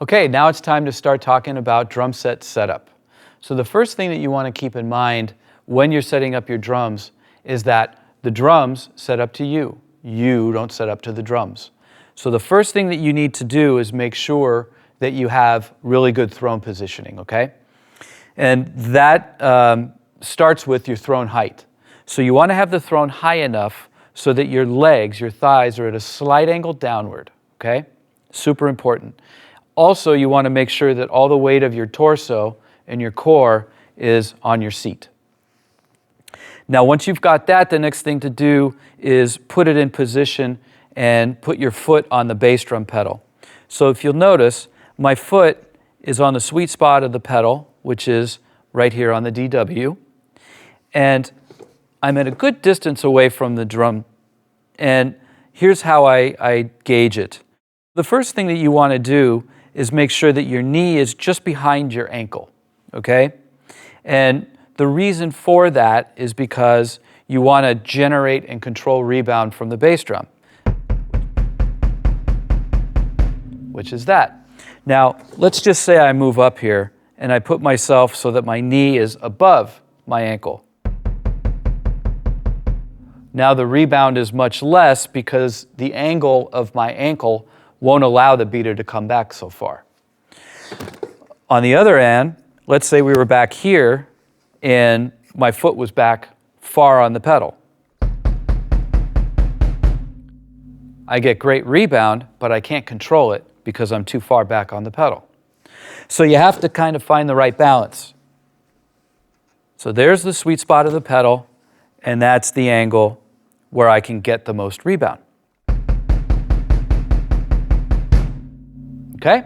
Okay, now it's time to start talking about drum set setup. So the first thing that you want to keep in mind when you're setting up your drums is that the drums set up to you. You don't set up to the drums. So the first thing that you need to do is make sure that you have really good throne positioning, okay? And that starts with your throne height. So you want to have the throne high enough so that your legs, your thighs, are at a slight angle downward, okay? Super important. Also, you want to make sure that all the weight of your torso and your core is on your seat. Now, once you've got that, the next thing to do is put it in position and put your foot on the bass drum pedal. So if you'll notice, my foot is on the sweet spot of the pedal, which is right here on the DW. And I'm at a good distance away from the drum. And here's how I gauge it. The first thing that you want to do is make sure that your knee is just behind your ankle, okay? And the reason for that is because you want to generate and control rebound from the bass drum, which is that. Now, let's just say I move up here and I put myself so that my knee is above my ankle. Now the rebound is much less because the angle of my ankle won't allow the beater to come back so far. On the other end, let's say we were back here and my foot was back far on the pedal. I get great rebound, but I can't control it because I'm too far back on the pedal. So you have to kind of find the right balance. So there's the sweet spot of the pedal, and that's the angle where I can get the most rebound. Okay?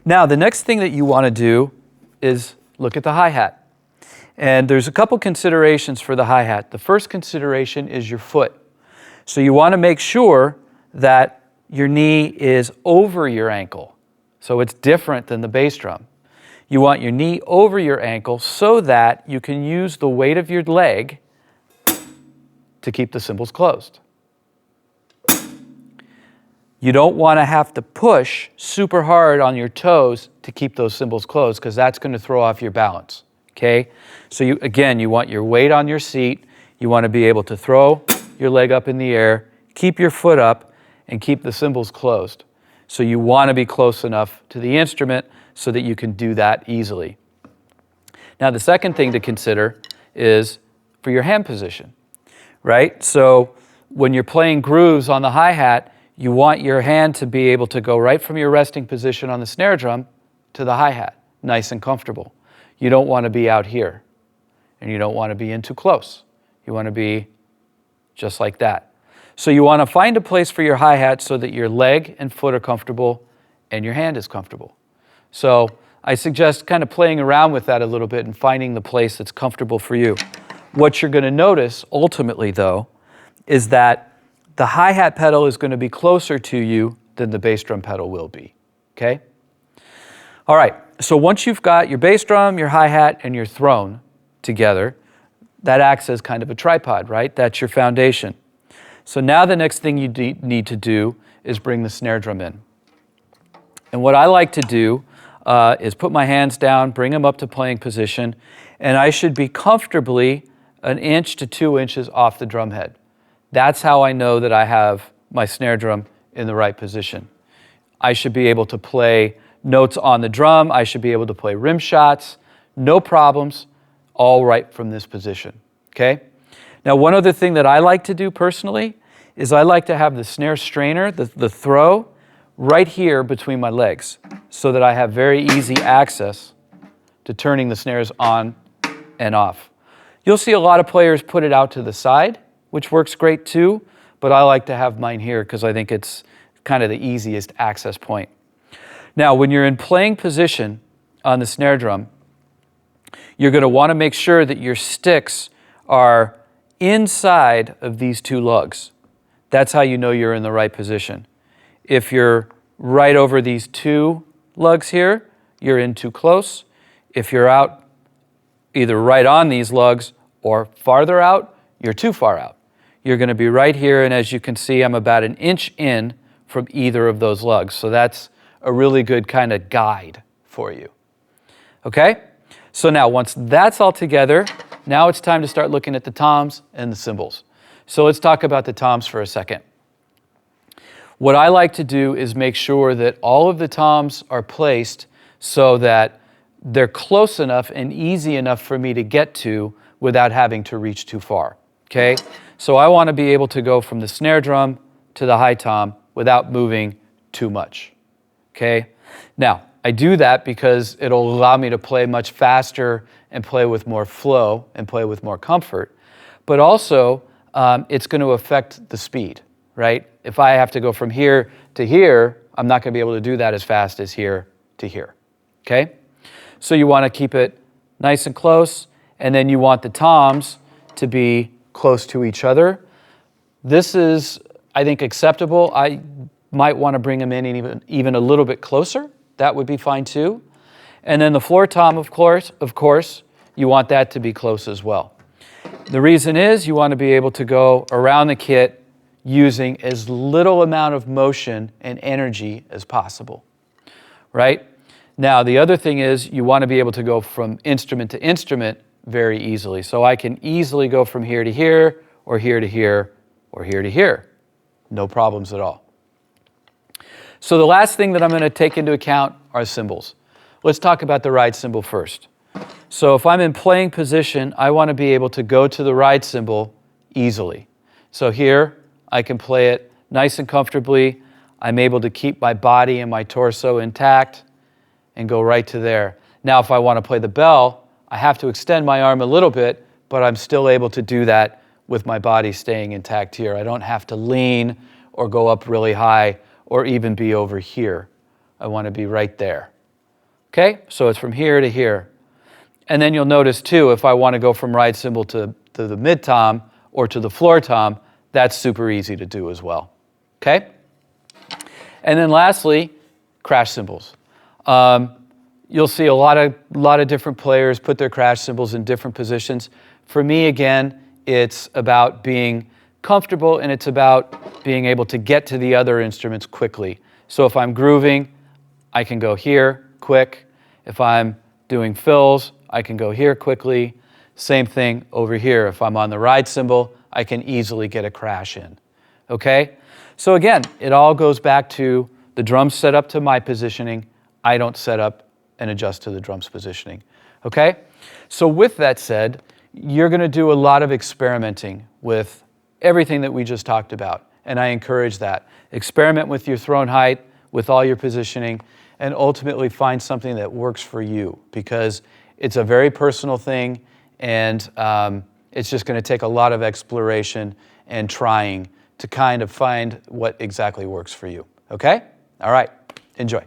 Now, the next thing that you want to do is look at the hi-hat. And there's a couple considerations for the hi-hat. The first consideration is your foot. So you want to make sure that your knee is over your ankle. So it's different than the bass drum. You want your knee over your ankle so that you can use the weight of your leg to keep the cymbals closed. You don't want to have to push super hard on your toes to keep those cymbals closed because that's going to throw off your balance, okay? So you want your weight on your seat. You want to be able to throw your leg up in the air, keep your foot up, and keep the cymbals closed. So you want to be close enough to the instrument so that you can do that easily. Now, the second thing to consider is for your hand position, right? So when you're playing grooves on the hi-hat, you want your hand to be able to go right from your resting position on the snare drum to the hi-hat, nice and comfortable. You don't want to be out here, and you don't want to be in too close. You want to be just like that. So you want to find a place for your hi-hat so that your leg and foot are comfortable and your hand is comfortable. So I suggest kind of playing around with that a little bit and finding the place that's comfortable for you. What you're going to notice ultimately, though, is that the hi-hat pedal is going to be closer to you than the bass drum pedal will be, okay? All right, so once you've got your bass drum, your hi-hat, and your throne together, that acts as kind of a tripod, right? That's your foundation. So now the next thing you need to do is bring the snare drum in. And what I like to do is put my hands down, bring them up to playing position, and I should be comfortably 1 inch to 2 inches off the drum head. That's how I know that I have my snare drum in the right position. I should be able to play notes on the drum. I should be able to play rim shots. No problems, all right from this position, okay? Now, one other thing that I like to do personally is I like to have the snare strainer, the throw, right here between my legs so that I have very easy access to turning the snares on and off. You'll see a lot of players put it out to the side, which works great too, but I like to have mine here because I think it's kind of the easiest access point. Now, when you're in playing position on the snare drum, you're going to want to make sure that your sticks are inside of these two lugs. That's how you know you're in the right position. If you're right over these two lugs here, you're in too close. If you're out either right on these lugs or farther out, you're too far out. You're going to be right here, and as you can see, I'm about 1 inch in from either of those lugs. So that's a really good kind of guide for you. Okay? So now once that's all together, now it's time to start looking at the toms and the cymbals. So let's talk about the toms for a second. What I like to do is make sure that all of the toms are placed so that they're close enough and easy enough for me to get to without having to reach too far. Okay? So I want to be able to go from the snare drum to the high tom without moving too much. Okay? Now, I do that because it'll allow me to play much faster and play with more flow and play with more comfort. But also, it's going to affect the speed, right? If I have to go from here to here, I'm not going to be able to do that as fast as here to here. Okay? So you want to keep it nice and close, and then you want the toms to be close to each other. This is, I think, acceptable. I might want to bring them in even a little bit closer. That would be fine too. And then the floor tom, of course, you want that to be close as well. The reason is you want to be able to go around the kit using as little amount of motion and energy as possible, right? Now, the other thing is you want to be able to go from instrument to instrument very easily. So I can easily go from here to here, or here to here, or here to here. No problems at all. So the last thing that I'm going to take into account are cymbals. Let's talk about the ride cymbal first. So if I'm in playing position, I want to be able to go to the ride cymbal easily. So here, I can play it nice and comfortably. I'm able to keep my body and my torso intact and go right to there. Now, if I want to play the bell, I have to extend my arm a little bit, but I'm still able to do that with my body staying intact here. I don't have to lean or go up really high or even be over here. I want to be right there. Okay? So it's from here to here. And then you'll notice too, if I want to go from ride cymbal to the mid tom or to the floor tom, that's super easy to do as well. Okay? And then lastly, crash cymbals. You'll see a lot of different players put their crash cymbals in different positions. For me, again, it's about being comfortable and it's about being able to get to the other instruments quickly. So if I'm grooving, I can go here quick. If I'm doing fills, I can go here quickly. Same thing over here. If I'm on the ride cymbal, I can easily get a crash in. Okay? So again, it all goes back to the drums set up to my positioning. I don't set up and adjust to the drum's positioning. Okay? So with that said, you're going to do a lot of experimenting with everything that we just talked about, and I encourage that. Experiment with your throne height, with all your positioning, and ultimately find something that works for you, because it's a very personal thing, and it's just going to take a lot of exploration and trying to kind of find what exactly works for you. Okay? All right. Enjoy.